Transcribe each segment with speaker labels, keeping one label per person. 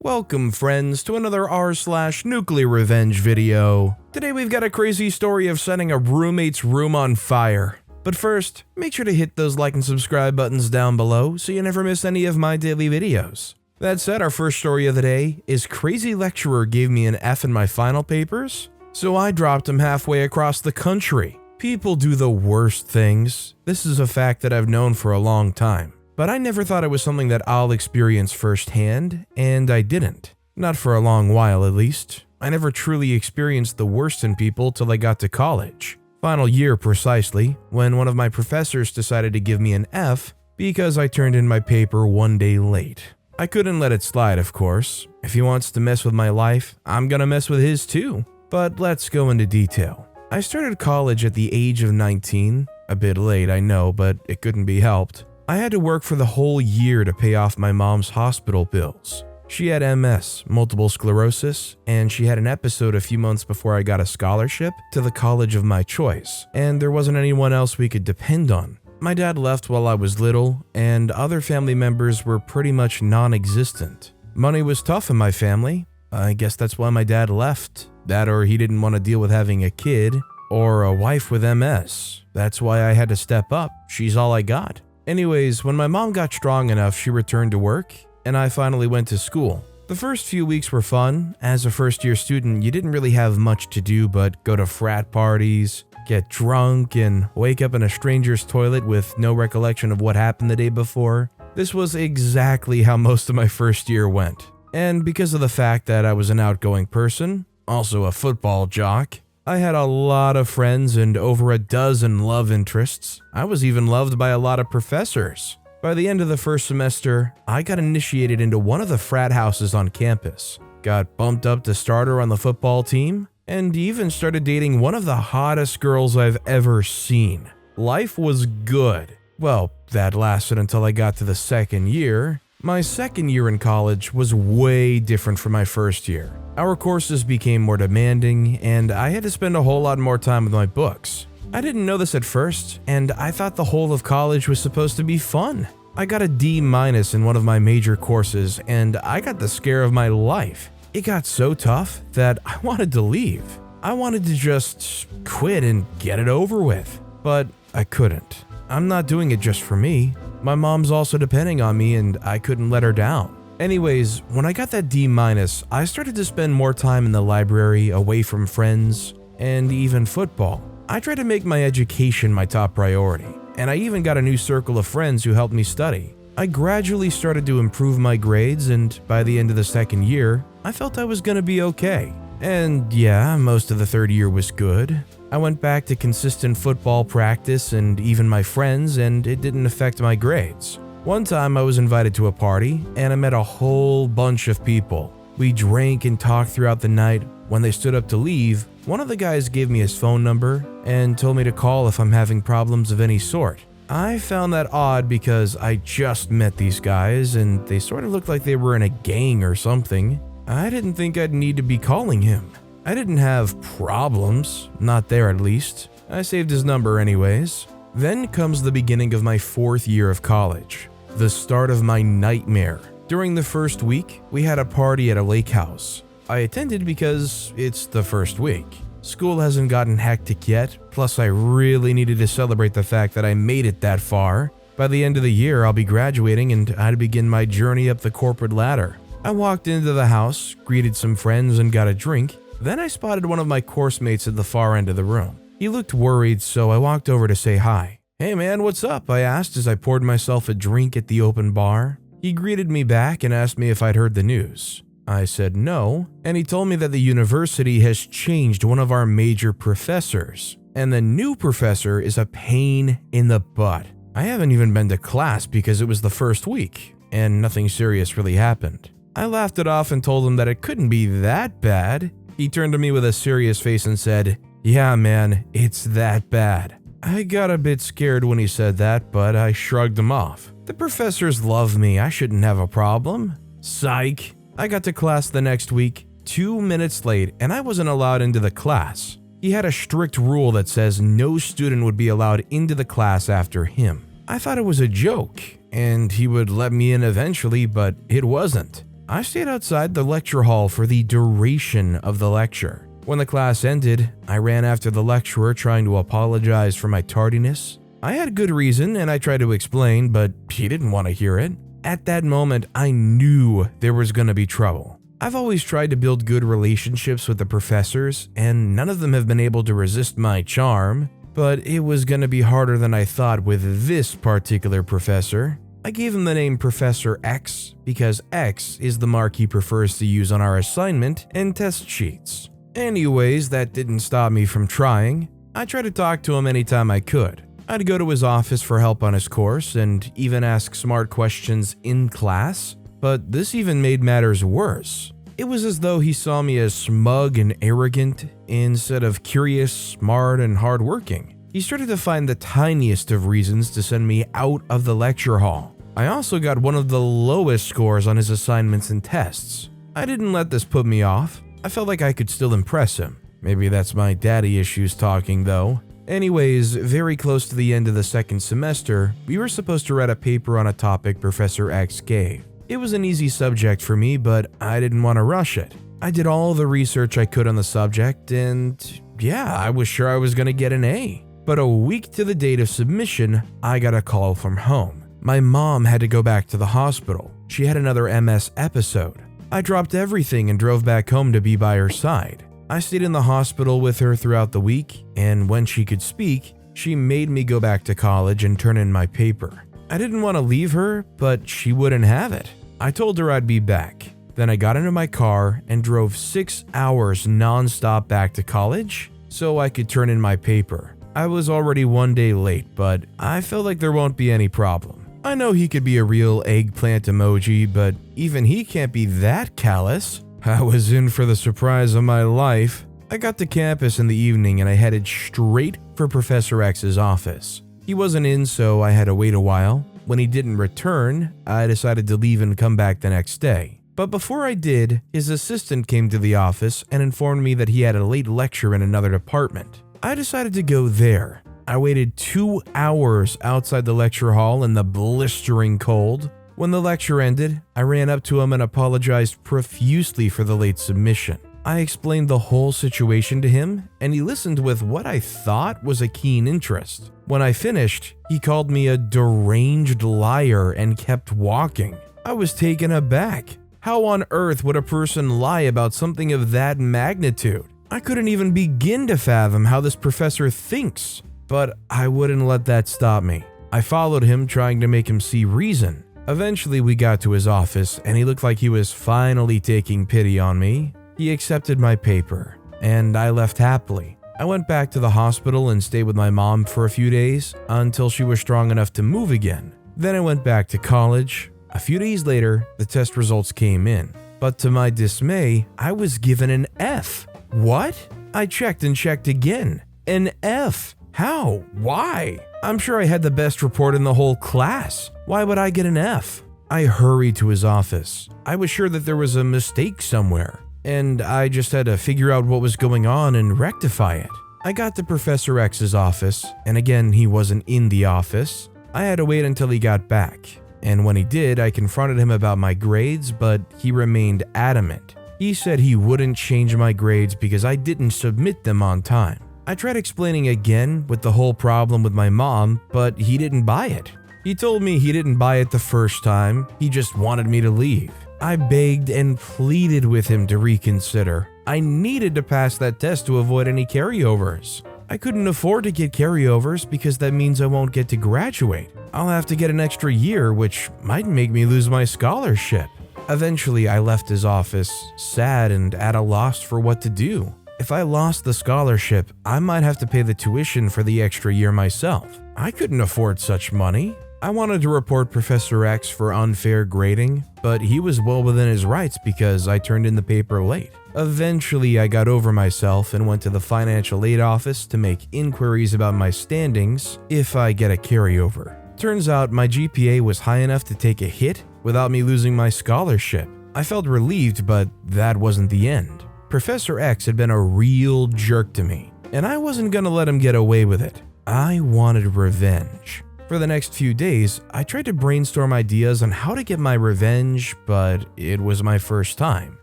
Speaker 1: Welcome friends to another rSlash NuclearRevenge video. Today we've got a crazy story of setting a roommate's room on fire. But first, make sure to hit those like and subscribe buttons down below so you never miss any of my daily videos. That said, our first story of the day is crazy lecturer gave me an F in my final papers, so I dropped him halfway across the country. People do the worst things. This is a fact that I've known for a long time. But I never thought it was something that I'll experience firsthand, and I didn't. Not for a long while at least. I never truly experienced the worst in people till I got to college. Final year precisely, when one of my professors decided to give me an F because I turned in my paper one day late. I couldn't let it slide, of course. If he wants to mess with my life, I'm gonna mess with his too. But let's go into detail. I started college at the age of 19. A bit late, I know, but it couldn't be helped. I had to work for the whole year to pay off my mom's hospital bills. She had MS, multiple sclerosis, and she had an episode a few months before I got a scholarship to the college of my choice, and there wasn't anyone else we could depend on. My dad left while I was little, and other family members were pretty much non-existent. Money was tough in my family. I guess that's why my dad left. That or he didn't want to deal with having a kid, or a wife with MS. That's why I had to step up. She's all I got. Anyways, when my mom got strong enough, she returned to work, and I finally went to school. The first few weeks were fun. As a first-year student, you didn't really have much to do but go to frat parties, get drunk, and wake up in a stranger's toilet with no recollection of what happened the day before. This was exactly how most of my first year went. And because of the fact that I was an outgoing person, also a football jock, I had a lot of friends and over a dozen love interests. I was even loved by a lot of professors. By the end of the first semester, I got initiated into one of the frat houses on campus, got bumped up to starter on the football team, and even started dating one of the hottest girls I've ever seen. Life was good. Well, that lasted until I got to the second year. My second year in college was way different from my first year. Our courses became more demanding, and I had to spend a whole lot more time with my books. I didn't know this at first, and I thought the whole of college was supposed to be fun. I got a D- in one of my major courses, and I got the scare of my life. It got so tough that I wanted to leave. I wanted to just quit and get it over with, but I couldn't. I'm not doing it just for me. My mom's also depending on me, and I couldn't let her down. Anyways, when I got that D-, I started to spend more time in the library, away from friends, and even football. I tried to make my education my top priority, and I even got a new circle of friends who helped me study. I gradually started to improve my grades, and by the end of the second year, I felt I was gonna be okay. And yeah, most of the third year was good. I went back to consistent football practice and even my friends, and it didn't affect my grades. One time I was invited to a party, and I met a whole bunch of people. We drank and talked throughout the night. When they stood up to leave, one of the guys gave me his phone number and told me to call if I'm having problems of any sort. I found that odd because I just met these guys, and they sort of looked like they were in a gang or something. I didn't think I'd need to be calling him. I didn't have problems, not there at least. I saved his number anyways. Then comes the beginning of my fourth year of college, the start of my nightmare. During the first week, we had a party at a lake house. I attended because it's the first week. School hasn't gotten hectic yet, plus I really needed to celebrate the fact that I made it that far. By the end of the year, I'll be graduating and I'd begin my journey up the corporate ladder. I walked into the house, greeted some friends, and got a drink. Then I spotted one of my course mates at the far end of the room. He looked worried, so I walked over to say hi. "Hey man, what's up?" I asked as I poured myself a drink at the open bar. He greeted me back and asked me if I'd heard the news. I said no, and he told me that the university has changed one of our major professors, and the new professor is a pain in the butt. I haven't even been to class because it was the first week, and nothing serious really happened. I laughed it off and told him that it couldn't be that bad. He turned to me with a serious face and said, "Yeah man, it's that bad." I got a bit scared when he said that, but I shrugged him off. The professors love me, I shouldn't have a problem. Psych. I got to class the next week, 2 minutes late, and I wasn't allowed into the class. He had a strict rule that says no student would be allowed into the class after him. I thought it was a joke, and he would let me in eventually, but it wasn't. I stayed outside the lecture hall for the duration of the lecture. When the class ended, I ran after the lecturer trying to apologize for my tardiness. I had good reason and I tried to explain, but he didn't want to hear it. At that moment, I knew there was going to be trouble. I've always tried to build good relationships with the professors, and none of them have been able to resist my charm, but it was going to be harder than I thought with this particular professor. I gave him the name Professor X because X is the mark he prefers to use on our assignment and test sheets. Anyways, that didn't stop me from trying. I tried to talk to him anytime I could. I'd go to his office for help on his course and even ask smart questions in class, but this even made matters worse. It was as though he saw me as smug and arrogant instead of curious, smart, and hardworking. He started to find the tiniest of reasons to send me out of the lecture hall. I also got one of the lowest scores on his assignments and tests. I didn't let this put me off. I felt like I could still impress him. Maybe that's my daddy issues talking though. Anyways, very close to the end of the second semester, we were supposed to write a paper on a topic Professor X gave. It was an easy subject for me, but I didn't want to rush it. I did all the research I could on the subject, and yeah, I was sure I was going to get an A. But a week to the date of submission, I got a call from home. My mom had to go back to the hospital. She had another MS episode. I dropped everything and drove back home to be by her side. I stayed in the hospital with her throughout the week, and when she could speak, she made me go back to college and turn in my paper. I didn't want to leave her, but she wouldn't have it. I told her I'd be back. Then I got into my car and drove 6 hours nonstop back to college so I could turn in my paper. I was already 1 day late, but I felt like there won't be any problem. I know he could be a real eggplant emoji, but even he can't be that callous. I was in for the surprise of my life. I got to campus in the evening and I headed straight for Professor X's office. He wasn't in, so I had to wait a while. When he didn't return, I decided to leave and come back the next day. But before I did, his assistant came to the office and informed me that he had a late lecture in another department. I decided to go there. I waited 2 hours outside the lecture hall in the blistering cold. When the lecture ended, I ran up to him and apologized profusely for the late submission. I explained the whole situation to him, and he listened with what I thought was a keen interest. When I finished, he called me a deranged liar and kept walking. I was taken aback. How on earth would a person lie about something of that magnitude? I couldn't even begin to fathom how this professor thinks. But I wouldn't let that stop me. I followed him, trying to make him see reason. Eventually, we got to his office, and he looked like he was finally taking pity on me. He accepted my paper, and I left happily. I went back to the hospital and stayed with my mom for a few days until she was strong enough to move again. Then I went back to college. A few days later, the test results came in. But to my dismay, I was given an F. What? I checked and checked again. An F. How? Why? I'm sure I had the best report in the whole class. Why would I get an F? I hurried to his office. I was sure that there was a mistake somewhere, and I just had to figure out what was going on and rectify it. I got to Professor X's office, and again, he wasn't in the office. I had to wait until he got back, and when he did, I confronted him about my grades, but he remained adamant. He said he wouldn't change my grades because I didn't submit them on time. I tried explaining again with the whole problem with my mom, but he didn't buy it. He told me he didn't buy it the first time, he just wanted me to leave. I begged and pleaded with him to reconsider. I needed to pass that test to avoid any carryovers. I couldn't afford to get carryovers because that means I won't get to graduate. I'll have to get an extra year, which might make me lose my scholarship. Eventually, I left his office, sad and at a loss for what to do. If I lost the scholarship, I might have to pay the tuition for the extra year myself. I couldn't afford such money. I wanted to report Professor X for unfair grading, but he was well within his rights because I turned in the paper late. Eventually, I got over myself and went to the financial aid office to make inquiries about my standings if I get a carryover. Turns out my GPA was high enough to take a hit without me losing my scholarship. I felt relieved, but that wasn't the end. Professor X had been a real jerk to me, and I wasn't gonna let him get away with it. I wanted revenge. For the next few days, I tried to brainstorm ideas on how to get my revenge, but it was my first time,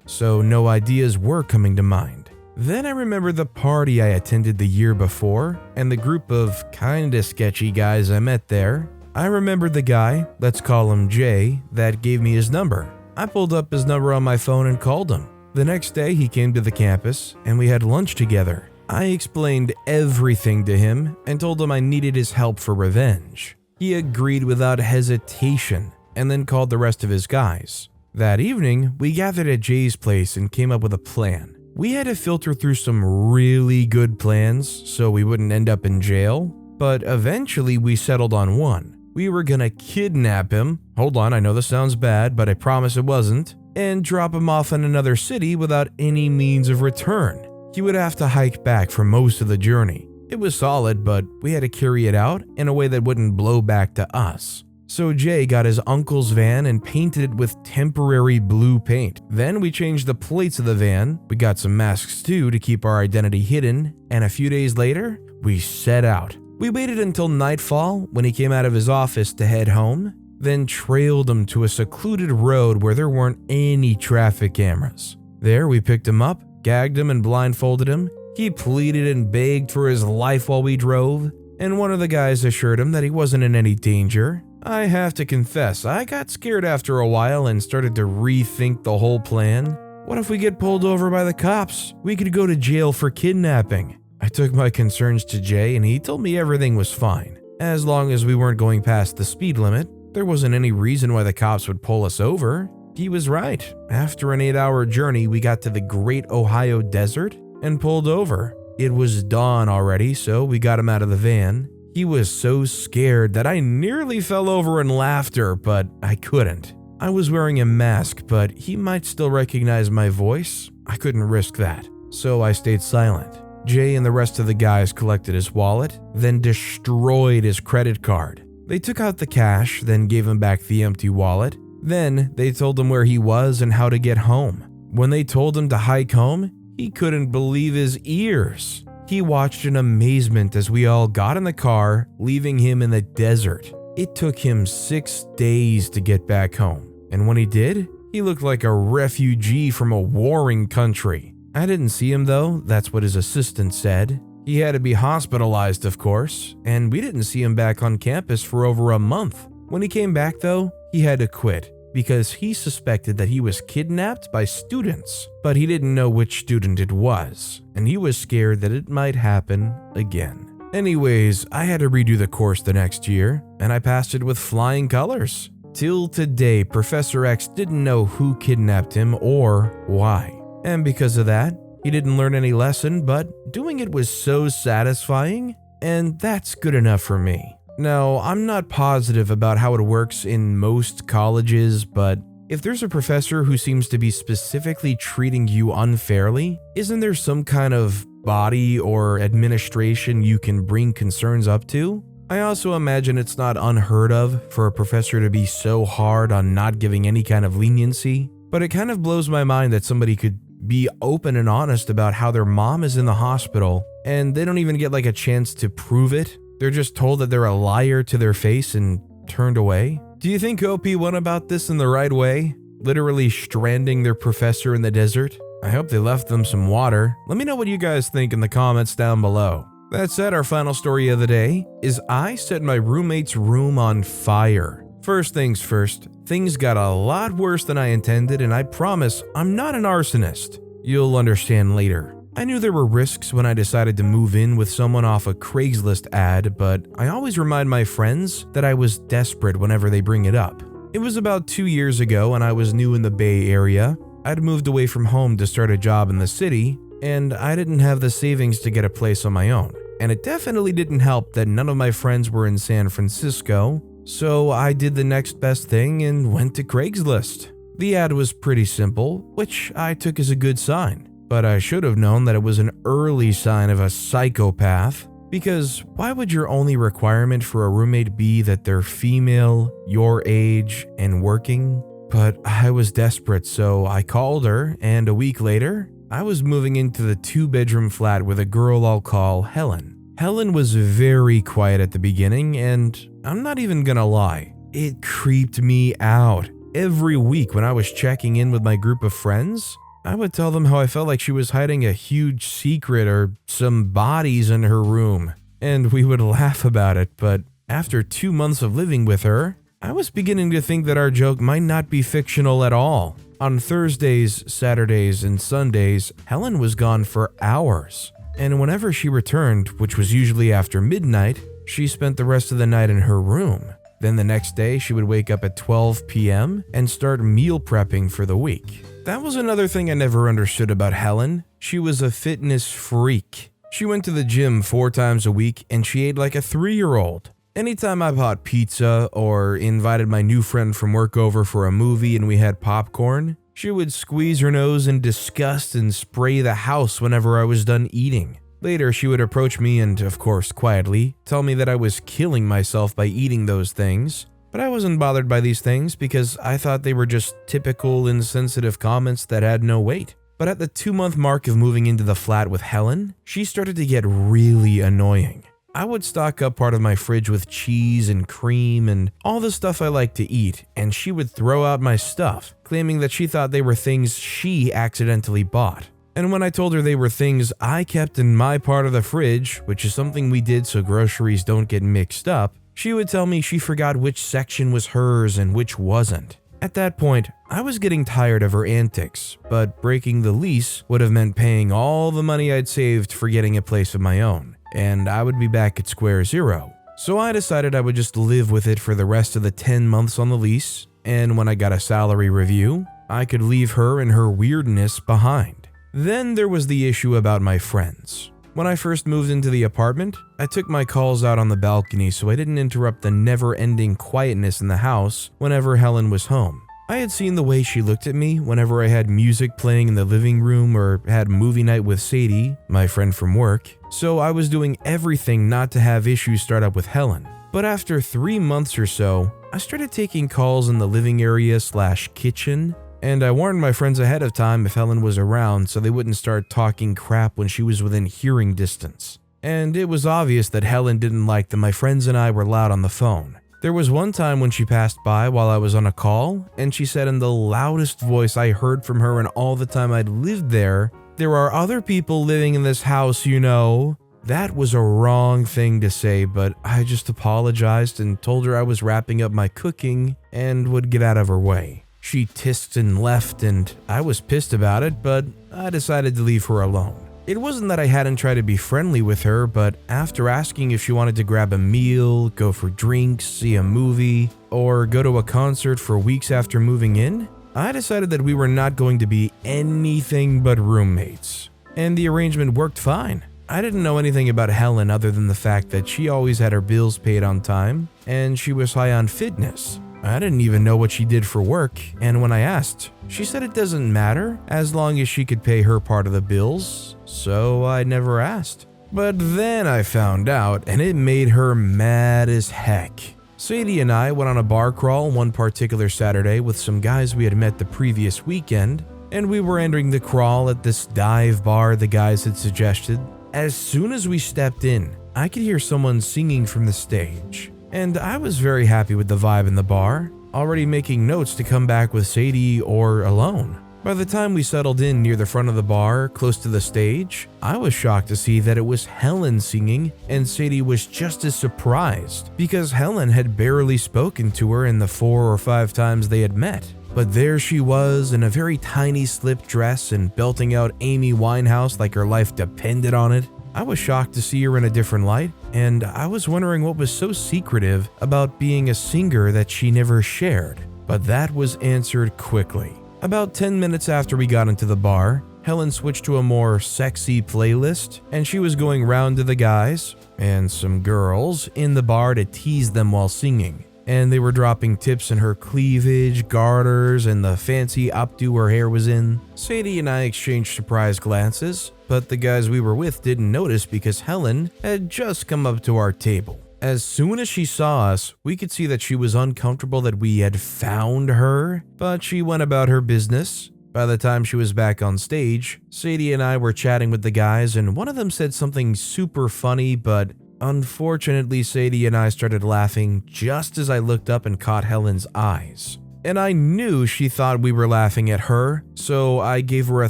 Speaker 1: so no ideas were coming to mind. Then I remembered the party I attended the year before, and the group of kinda sketchy guys I met there. I remembered the guy, let's call him Jay, that gave me his number. I pulled up his number on my phone and called him. The next day he came to the campus, and we had lunch together. I explained everything to him and told him I needed his help for revenge. He agreed without hesitation and then called the rest of his guys. That evening, we gathered at Jay's place and came up with a plan. We had to filter through some really good plans so we wouldn't end up in jail, but eventually we settled on one. We were gonna kidnap him, hold on, I know this sounds bad, but I promise it wasn't, and drop him off in another city without any means of return. He would have to hike back for most of the journey. It was solid, but we had to carry it out in a way that wouldn't blow back to us. So Jay got his uncle's van and painted it with temporary blue paint. Then we changed the plates of the van, we got some masks too to keep our identity hidden, and a few days later, we set out. We waited until nightfall when he came out of his office to head home, then trailed him to a secluded road where there weren't any traffic cameras. There we picked him up, gagged him and blindfolded him. He pleaded and begged for his life while we drove, and one of the guys assured him that he wasn't in any danger. I have to confess, I got scared after a while and started to rethink the whole plan. What if we get pulled over by the cops? We could go to jail for kidnapping. I took my concerns to Jay and he told me everything was fine. As long as we weren't going past the speed limit, there wasn't any reason why the cops would pull us over. He was right. After an 8-hour journey, we got to the Great Ohio Desert and pulled over. It was dawn already, so we got him out of the van. He was so scared that I nearly fell over in laughter, but I couldn't. I was wearing a mask, but he might still recognize my voice. I couldn't risk that, so I stayed silent. Jay and the rest of the guys collected his wallet, then destroyed his credit card. They took out the cash, then gave him back the empty wallet. Then they told him where he was and how to get home. When they told him to hike home, he couldn't believe his ears. He watched in amazement as we all got in the car, leaving him in the desert. It took him 6 days to get back home, and when he did, he looked like a refugee from a warring country. I didn't see him though, that's what his assistant said. He had to be hospitalized, of course, and we didn't see him back on campus for over a month. When he came back though, he had to quit because he suspected that he was kidnapped by students, but he didn't know which student it was, and he was scared that it might happen again. Anyways, I had to redo the course the next year, and I passed it with flying colors. Till today, Professor X didn't know who kidnapped him or why. And because of that, he didn't learn any lesson, but doing it was so satisfying, and that's good enough for me. Now, I'm not positive about how it works in most colleges, but if there's a professor who seems to be specifically treating you unfairly, isn't there some kind of body or administration you can bring concerns up to? I also imagine it's not unheard of for a professor to be so hard on not giving any kind of leniency, but it kind of blows my mind that somebody could be open and honest about how their mom is in the hospital and they don't even get like a chance to prove it. They're just told that they're a liar to their face and turned away. Do you think OP went about this in the right way? Literally stranding their professor in the desert? I hope they left them some water. Let me know what you guys think in the comments down below. That said, our final story of the day is I set my roommate's room on fire. First things first, things got a lot worse than I intended, and I promise I'm not an arsonist. You'll understand later. I knew there were risks when I decided to move in with someone off a Craigslist ad, but I always remind my friends that I was desperate whenever they bring it up. It was about 2 years ago and I was new in the Bay Area. I'd moved away from home to start a job in the city, and I didn't have the savings to get a place on my own. And it definitely didn't help that none of my friends were in San Francisco, so I did the next best thing and went to Craigslist. The ad was pretty simple, which I took as a good sign. But I should have known that it was an early sign of a psychopath, because why would your only requirement for a roommate be that they're female, your age, and working? But I was desperate, so I called her, and a week later, I was moving into the 2-bedroom flat with a girl I'll call Helen. Helen was very quiet at the beginning, and I'm not even gonna lie, it creeped me out. Every week when I was checking in with my group of friends, I would tell them how I felt like she was hiding a huge secret or some bodies in her room, and we would laugh about it, but after 2 months of living with her, I was beginning to think that our joke might not be fictional at all. On Thursdays, Saturdays, and Sundays, Helen was gone for hours, and whenever she returned, which was usually after midnight, she spent the rest of the night in her room. Then the next day, she would wake up at 12 p.m. and start meal prepping for the week. That was another thing I never understood about Helen. She was a fitness freak. She went to the gym 4 times a week and she ate like a 3-year-old. Anytime I bought pizza or invited my new friend from work over for a movie and we had popcorn, she would squeeze her nose in disgust and spray the house whenever I was done eating. Later, she would approach me and, of course, quietly, tell me that I was killing myself by eating those things. But I wasn't bothered by these things because I thought they were just typical insensitive comments that had no weight. But at the 2-month mark of moving into the flat with Helen, she started to get really annoying. I would stock up part of my fridge with cheese and cream and all the stuff I like to eat, and she would throw out my stuff, claiming that she thought they were things she accidentally bought. And when I told her they were things I kept in my part of the fridge, which is something we did so groceries don't get mixed up, she would tell me she forgot which section was hers and which wasn't. At that point, I was getting tired of her antics, but breaking the lease would have meant paying all the money I'd saved for getting a place of my own, and I would be back at square zero. So I decided I would just live with it for the rest of the 10 months on the lease, and when I got a salary review, I could leave her and her weirdness behind. Then there was the issue about my friends. When I first moved into the apartment, I took my calls out on the balcony so I didn't interrupt the never-ending quietness in the house whenever Helen was home. I had seen the way she looked at me whenever I had music playing in the living room or had movie night with Sadie, my friend from work, so I was doing everything not to have issues start up with Helen. But after 3 months or so, I started taking calls in the living area/kitchen, and I warned my friends ahead of time if Helen was around so they wouldn't start talking crap when she was within hearing distance. And it was obvious that Helen didn't like that my friends and I were loud on the phone. There was one time when she passed by while I was on a call, and she said in the loudest voice I heard from her in all the time I'd lived there, "There are other people living in this house, you know." That was a wrong thing to say, but I just apologized and told her I was wrapping up my cooking and would get out of her way. She tissed and left, and I was pissed about it, but I decided to leave her alone. It wasn't that I hadn't tried to be friendly with her, but after asking if she wanted to grab a meal, go for drinks, see a movie, or go to a concert for weeks after moving in, I decided that we were not going to be anything but roommates. And the arrangement worked fine. I didn't know anything about Helen other than the fact that she always had her bills paid on time, and she was high on fitness. I didn't even know what she did for work, and when I asked, she said it doesn't matter as long as she could pay her part of the bills, so I never asked. But then I found out, and it made her mad as heck. Sadie and I went on a bar crawl one particular Saturday with some guys we had met the previous weekend, and we were entering the crawl at this dive bar the guys had suggested. As soon as we stepped in, I could hear someone singing from the stage. And I was very happy with the vibe in the bar, already making notes to come back with Sadie or alone. By the time we settled in near the front of the bar, close to the stage, I was shocked to see that it was Helen singing, and Sadie was just as surprised, because Helen had barely spoken to her in the 4 or 5 times they had met. But there she was in a very tiny slip dress and belting out Amy Winehouse like her life depended on it. I was shocked to see her in a different light, and I was wondering what was so secretive about being a singer that she never shared. But that was answered quickly. About 10 minutes after we got into the bar, Helen switched to a more sexy playlist, and she was going round to the guys and some girls in the bar to tease them while singing. And they were dropping tips in her cleavage, garters, and the fancy updo her hair was in. Sadie and I exchanged surprised glances, but the guys we were with didn't notice because Helen had just come up to our table. As soon as she saw us, we could see that she was uncomfortable that we had found her, but she went about her business. By the time she was back on stage, Sadie and I were chatting with the guys, and one of them said something super funny, but Unfortunately, Sadie and I started laughing just as I looked up and caught Helen's eyes. And I knew she thought we were laughing at her, so I gave her a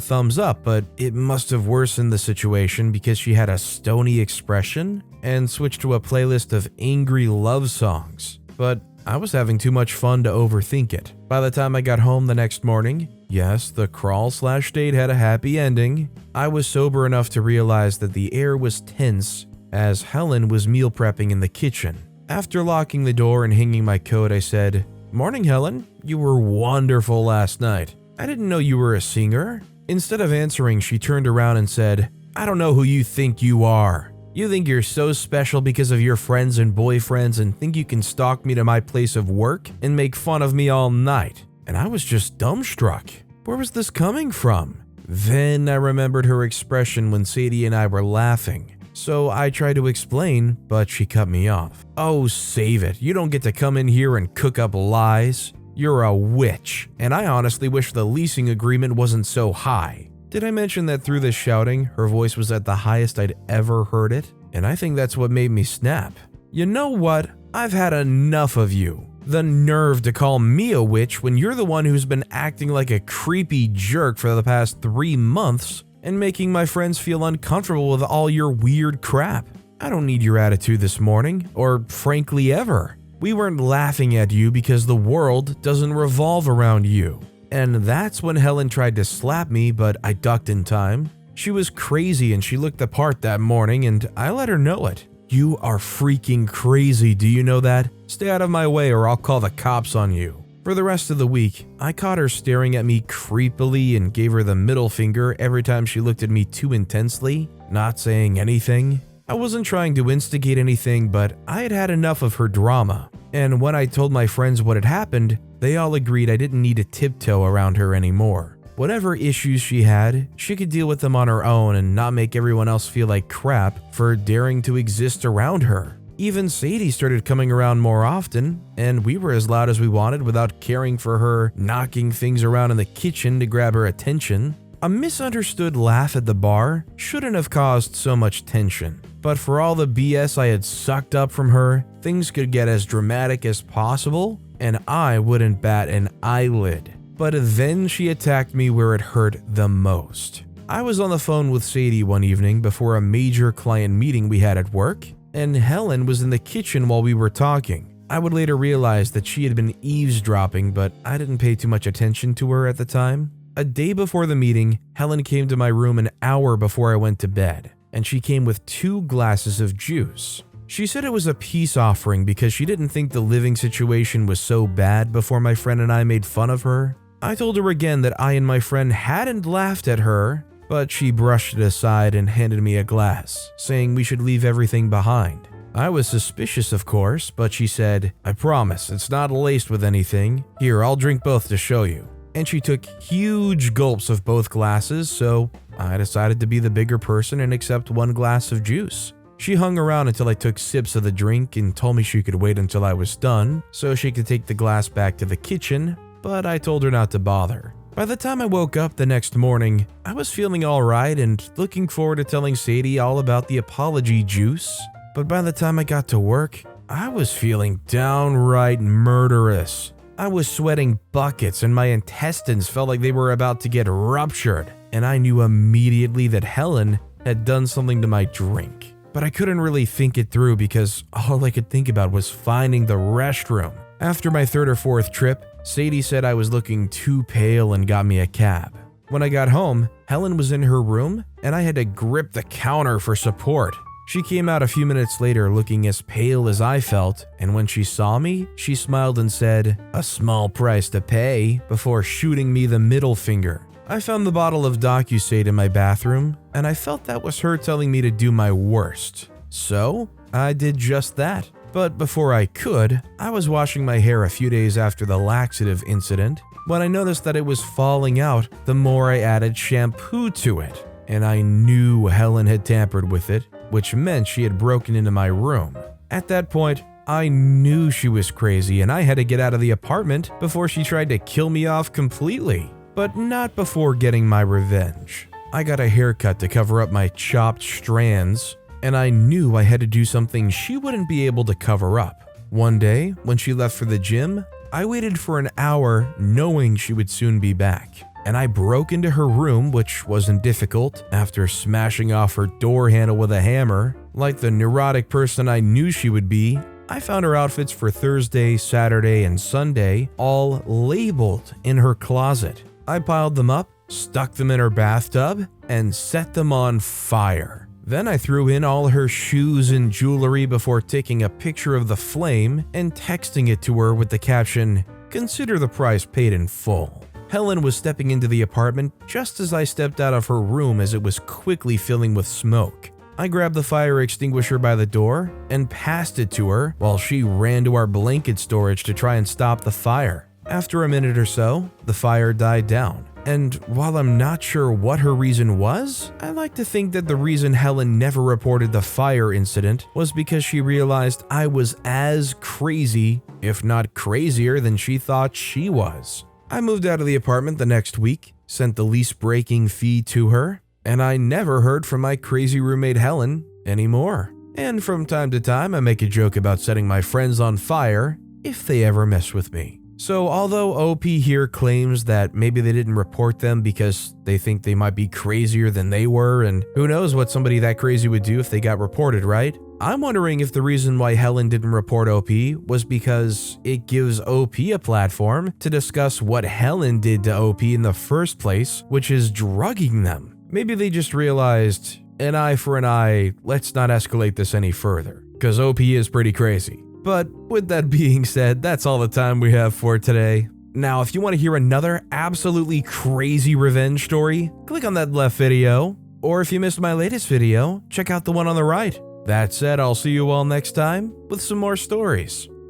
Speaker 1: thumbs up, but it must have worsened the situation because she had a stony expression and switched to a playlist of angry love songs. But I was having too much fun to overthink it. By the time I got home the next morning, yes, the crawl/date had a happy ending. I was sober enough to realize that the air was tense as Helen was meal prepping in the kitchen. After locking the door and hanging my coat, I said, "Morning, Helen. You were wonderful last night. I didn't know you were a singer." Instead of answering, she turned around and said, "I don't know who you think you are. You think you're so special because of your friends and boyfriends and think you can stalk me to my place of work and make fun of me all night." And I was just dumbstruck. Where was this coming from? Then I remembered her expression when Sadie and I were laughing. So I tried to explain, but she cut me off. "Oh, save it. You don't get to come in here and cook up lies. You're a witch, and I honestly wish the leasing agreement wasn't so high." Did I mention that through the shouting, her voice was at the highest I'd ever heard it? And I think that's what made me snap. "You know what? I've had enough of you. The nerve to call me a witch when you're the one who's been acting like a creepy jerk for the past 3 months and making my friends feel uncomfortable with all your weird crap. I don't need your attitude this morning, or frankly ever. We weren't laughing at you because the world doesn't revolve around you." And that's when Helen tried to slap me, but I ducked in time. She was crazy and she looked the part that morning, and I let her know it. "You are freaking crazy, do you know that? Stay out of my way or I'll call the cops on you." For the rest of the week, I caught her staring at me creepily and gave her the middle finger every time she looked at me too intensely, not saying anything. I wasn't trying to instigate anything, but I had had enough of her drama. And when I told my friends what had happened, they all agreed I didn't need to tiptoe around her anymore. Whatever issues she had, she could deal with them on her own and not make everyone else feel like crap for daring to exist around her. Even Sadie started coming around more often, and we were as loud as we wanted without caring for her knocking things around in the kitchen to grab her attention. A misunderstood laugh at the bar shouldn't have caused so much tension, but for all the BS I had sucked up from her, things could get as dramatic as possible, and I wouldn't bat an eyelid. But then she attacked me where it hurt the most. I was on the phone with Sadie one evening before a major client meeting we had at work, and Helen was in the kitchen while we were talking. I would later realize that she had been eavesdropping, but I didn't pay too much attention to her at the time. A day before the meeting, Helen came to my room an hour before I went to bed, and she came with 2 glasses of juice. She said it was a peace offering because she didn't think the living situation was so bad before my friend and I made fun of her. I told her again that I and my friend hadn't laughed at her, but she brushed it aside and handed me a glass, saying we should leave everything behind. I was suspicious, of course, but she said, "I promise, it's not laced with anything. Here, I'll drink both to show you." And she took huge gulps of both glasses, so I decided to be the bigger person and accept 1 glass of juice. She hung around until I took sips of the drink and told me she could wait until I was done so she could take the glass back to the kitchen, but I told her not to bother. By the time I woke up the next morning, I was feeling alright and looking forward to telling Sadie all about the apology juice. But by the time I got to work, I was feeling downright murderous. I was sweating buckets and my intestines felt like they were about to get ruptured, and I knew immediately that Helen had done something to my drink. But I couldn't really think it through because all I could think about was finding the restroom. After my 3rd or 4th trip, Sadie said I was looking too pale and got me a cab. When I got home, Helen was in her room and I had to grip the counter for support. She came out a few minutes later looking as pale as I felt, and when she saw me, she smiled and said, "A small price to pay," before shooting me the middle finger. I found the bottle of DocuSate in my bathroom, and I felt that was her telling me to do my worst. So, I did just that. But before I could, I was washing my hair a few days after the laxative incident when I noticed that it was falling out the more I added shampoo to it, and I knew Helen had tampered with it, which meant she had broken into my room. At that point, I knew she was crazy and I had to get out of the apartment before she tried to kill me off completely. But not before getting my revenge. I got a haircut to cover up my chopped strands, and I knew I had to do something she wouldn't be able to cover up. One day, when she left for the gym, I waited for an hour knowing she would soon be back, and I broke into her room, which wasn't difficult, after smashing off her door handle with a hammer. Like the neurotic person I knew she would be, I found her outfits for Thursday, Saturday, and Sunday all labeled in her closet. I piled them up, stuck them in her bathtub, and set them on fire. Then I threw in all her shoes and jewelry before taking a picture of the flame and texting it to her with the caption, "Consider the price paid in full." Helen was stepping into the apartment just as I stepped out of her room as it was quickly filling with smoke. I grabbed the fire extinguisher by the door and passed it to her while she ran to our blanket storage to try and stop the fire. After a minute or so, the fire died down. And while I'm not sure what her reason was, I like to think that the reason Helen never reported the fire incident was because she realized I was as crazy, if not crazier, than she thought she was. I moved out of the apartment the next week, sent the lease breaking fee to her, and I never heard from my crazy roommate Helen anymore. And from time to time, I make a joke about setting my friends on fire if they ever mess with me. So although OP here claims that maybe they didn't report them because they think they might be crazier than they were, and who knows what somebody that crazy would do if they got reported, right? I'm wondering if the reason why Helen didn't report OP was because it gives OP a platform to discuss what Helen did to OP in the first place, which is drugging them. Maybe they just realized, an eye for an eye, let's not escalate this any further, because OP is pretty crazy. But with that being said, that's all the time we have for today. Now, if you want to hear another absolutely crazy revenge story, click on that left video, or if you missed my latest video, check out the one on the right. That said, I'll see you all next time with some more stories.